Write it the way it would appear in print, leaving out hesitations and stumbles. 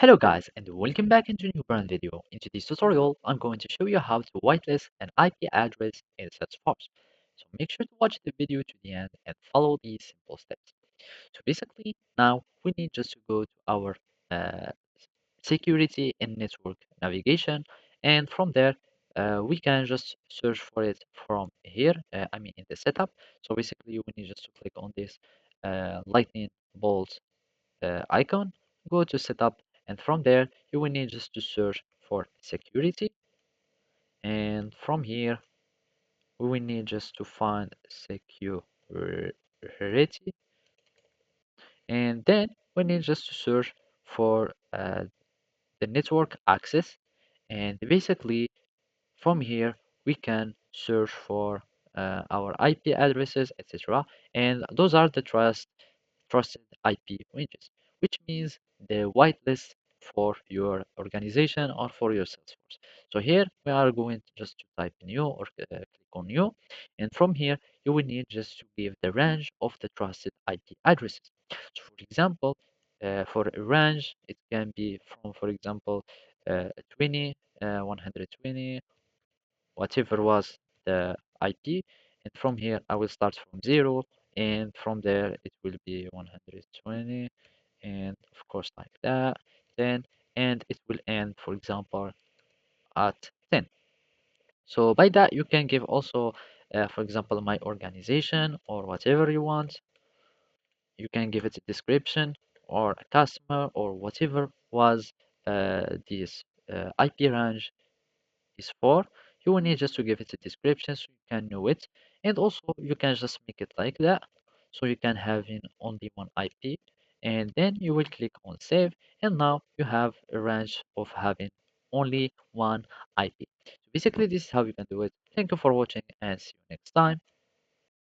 Hello guys and welcome back into a new brand video. In today's tutorial, I'm going to show you how to whitelist an IP address in Salesforce. So make sure to watch the video to the end and follow these simple steps. So basically, now we need just to go to our uh, security and network navigation, and from there we can just search for it from here. I mean in the setup. So basically, we need just to click on this lightning bolt icon, go to setup, and from there you will need just to search for security. And from here we will need just to find security, and then we need just to search for the network access. And basically from here we can search for our IP addresses, etc. And those are the trusted IP ranges, which means the whitelist for your organization or for your Salesforce. So here we are going to just to type new or click on new, and from here you will need just to give the range of the trusted IP addresses. So for example, for a range, it can be from, for example, 20, 120, whatever was the IP. And from here, I will start from 0, and from there, it will be 120, and of course, like that. Then, and it will end, for example, at 10. So by that, you can give also, for example, my organization or whatever you want. You can give it a description or a customer or whatever was this IP range is for. You will need just to give it a description so you can know it. And also you can just make it like that. So you can have in only one IP, and then you will click on save, and now you have a range of having only one IP. So basically this is how you can do it. Thank you for watching and see you next time.